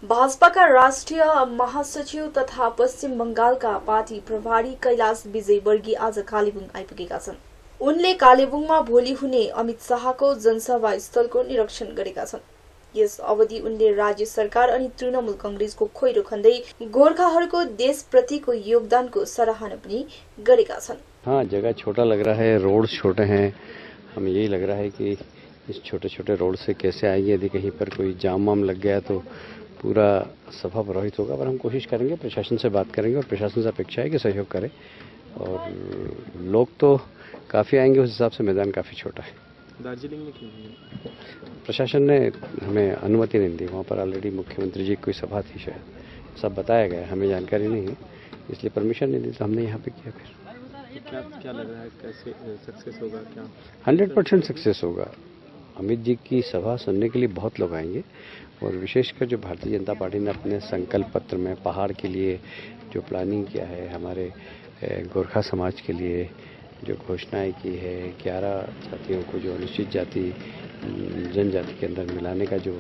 भाजपाका राष्ट्रिय महासचिव तथा पश्चिम बंगालका पार्टी प्रभारी कैलाश विजयवर्गीय आज कालेबुङ आइपुगेका छन्। उनले कालेबुङमा भोलि हुने अमित शाहको जनसभा स्थलको निरीक्षण गरेका छन्। यस अवधि उनले राज्य सरकार अनि तृणमूल कांग्रेसको खोइरो खन्दै गोर्खाहरूको देशप्रतिको योगदानको सराहना पनि गरेका छन्। हाँ, जगह छोटा लग रहा है, रोड छोटे हैं। हमें यही लग रहा है कि इस छोटे छोटे रोड से कैसे आएंगे। यदि कहीं पर कोई जाम वाम लग गया तो पूरा सभा प्रभावित होगा। पर हम कोशिश करेंगे, प्रशासन से बात करेंगे और प्रशासन से अपेक्षा है कि सहयोग करे। और लोग तो काफ़ी आएंगे, उस हिसाब से मैदान काफ़ी छोटा है। दार्जिलिंग में क्यों नहीं? प्रशासन ने हमें अनुमति नहीं दी। वहाँ पर ऑलरेडी मुख्यमंत्री जी की कोई सभा थी, शायद सब बताया गया, हमें जानकारी नहीं है, इसलिए परमिशन नहीं दी तो हमने यहाँ पे किया। फिर तो क्या लग रहा है, कैसे सक्सेस होगा? क्या 100% सक्सेस होगा। अमित जी की सभा सुनने के लिए बहुत लोग आएंगे और विशेषकर जो भारतीय जनता पार्टी ने अपने संकल्प पत्र में पहाड़ के लिए जो प्लानिंग किया है, हमारे गोरखा समाज के लिए जो घोषणाएं की है, 11 जातियों को जो अनुसूचित जाति जनजाति के अंदर मिलाने का जो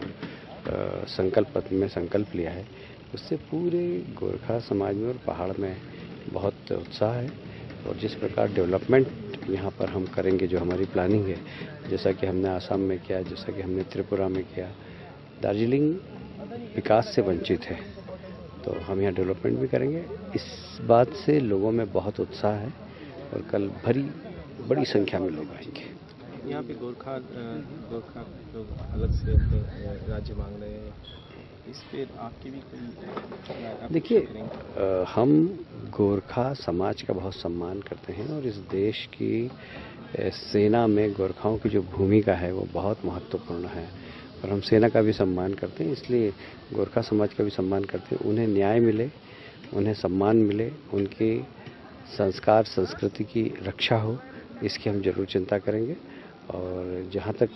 संकल्प पत्र में संकल्प लिया है, उससे पूरे गोरखा समाज में और पहाड़ में बहुत उत्साह है। और जिस प्रकार डेवलपमेंट यहाँ पर हम करेंगे, जो हमारी प्लानिंग है, जैसा कि हमने आसाम में किया, जैसा कि हमने त्रिपुरा में किया, दार्जिलिंग विकास से वंचित है, तो हम यहाँ डेवलपमेंट भी करेंगे। इस बात से लोगों में बहुत उत्साह है और कल बड़ी संख्या में लोग आएंगे। यहाँ पे गोरखा लोग अलग से राज्य मांग रहे हैं, इस पे आपकी भी कोई? देखिए, हम गोरखा समाज का बहुत सम्मान करते हैं और इस देश की सेना में गोरखाओं की जो भूमिका है वो बहुत महत्वपूर्ण है और हम सेना का भी सम्मान करते हैं, इसलिए गोरखा समाज का भी सम्मान करते हैं। उन्हें न्याय मिले, उन्हें सम्मान मिले, उनके संस्कार संस्कृति की रक्षा हो, इसकी हम जरूर चिंता करेंगे। और जहाँ तक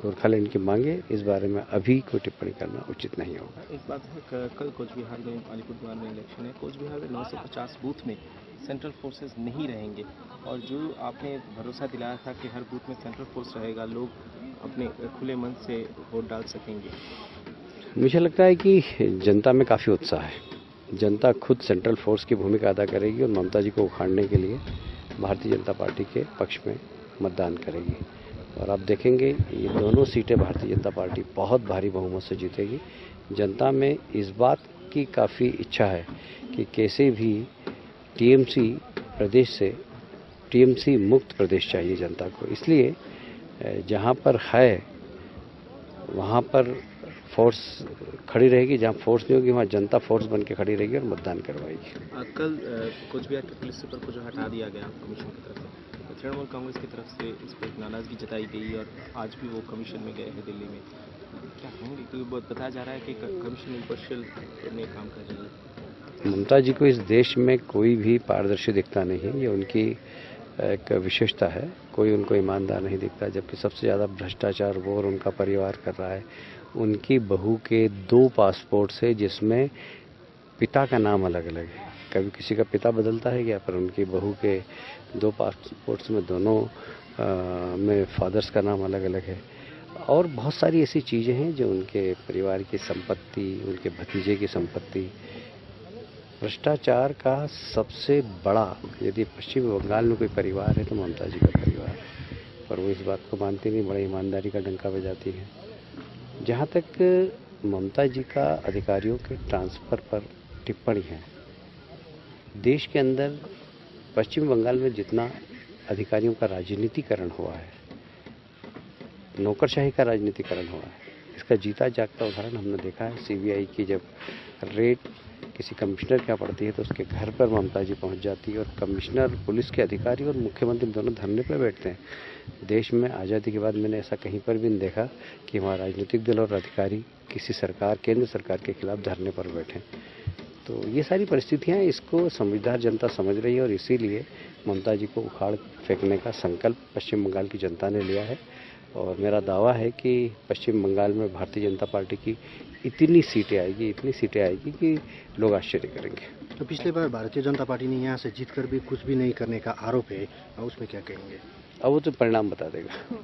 गोरखालैंड की मांगे, इस बारे में अभी कोई टिप्पणी करना उचित नहीं होगा। एक बात है, कल कोच बिहार में, अलीपुरद्वार में इलेक्शन है। कोच बिहार में 950 बूथ में सेंट्रल फोर्सेस नहीं रहेंगे और जो आपने भरोसा दिलाया था कि हर बूथ में सेंट्रल फोर्स रहेगा, लोग अपने खुले मन से वोट डाल सकेंगे। मुझे लगता है कि जनता में काफ़ी उत्साह है। जनता खुद सेंट्रल फोर्स की भूमिका अदा करेगी और ममता जी को उखाड़ने के लिए भारतीय जनता पार्टी के पक्ष में मतदान करेगी। और आप देखेंगे ये दोनों सीटें भारतीय जनता पार्टी बहुत भारी बहुमत से जीतेगी। जनता में इस बात की काफ़ी इच्छा है कि कैसे भी टीएमसी प्रदेश से टीएमसी मुक्त प्रदेश चाहिए जनता को। इसलिए जहाँ पर है वहाँ पर फोर्स खड़ी रहेगी, जहाँ फोर्स नहीं होगी वहाँ जनता फोर्स बन के खड़ी रहेगी और मतदान करवाएगी। कल कोच बिहार के पुलिस सुपर को जो हटा दिया गया कमीशन की तरफ से, तृणमूल कांग्रेस की तरफ से इस पर नाराजगी जताई गई और आज भी वो कमीशन में गए हैं दिल्ली में। क्या कहेंगे, क्योंकि बताया जा रहा है कि कमीशन इम्पार्शियल करने काम कर रही है। ममता जी को इस देश में कोई भी पारदर्शी दिखता नहीं है, ये उनकी एक विशेषता है। कोई उनको ईमानदार नहीं दिखता, जबकि सबसे ज़्यादा भ्रष्टाचार वो और उनका परिवार कर रहा है। उनकी बहू के 2 पासपोर्ट से, जिसमें पिता का नाम अलग अलग है। कभी किसी का पिता बदलता है क्या? पर उनकी बहू के 2 पासपोर्ट्स में दोनों में फादर्स का नाम अलग अलग है। और बहुत सारी ऐसी चीज़ें हैं जो उनके परिवार की संपत्ति, उनके भतीजे की संपत्ति। भ्रष्टाचार का सबसे बड़ा, यदि पश्चिम बंगाल में कोई परिवार है तो ममता जी का परिवार है, पर वो इस बात को मानती नहीं, बड़ी ईमानदारी का डंका बजाती है। जहाँ तक ममता जी का अधिकारियों के ट्रांसफ़र पर टिप्पणी है, देश के अंदर पश्चिम बंगाल में जितना अधिकारियों का राजनीतिकरण हुआ है, नौकरशाही का राजनीतिकरण हुआ है, इसका जीता जागता उदाहरण हमने देखा है। सीबीआई की जब रेड किसी कमिश्नर क्या पड़ती है तो उसके घर पर ममता जी पहुंच जाती है और कमिश्नर, पुलिस के अधिकारी और मुख्यमंत्री दोनों धरने पर बैठते हैं। देश में आज़ादी के बाद मैंने ऐसा कहीं पर भी नहीं देखा कि वहाँ राजनीतिक दल और अधिकारी किसी सरकार, केंद्र सरकार के खिलाफ धरने पर बैठे। तो ये सारी परिस्थितियाँ, इसको समझदार जनता समझ रही है और इसीलिए ममता जी को उखाड़ फेंकने का संकल्प पश्चिम बंगाल की जनता ने लिया है। और मेरा दावा है कि पश्चिम बंगाल में भारतीय जनता पार्टी की इतनी सीटें आएगी कि लोग आश्चर्य करेंगे। तो पिछले बार भारतीय जनता पार्टी ने यहाँ से जीतकर भी कुछ भी नहीं करने का आरोप है, उसमें क्या कहेंगे? अब वो तो परिणाम बता देगा।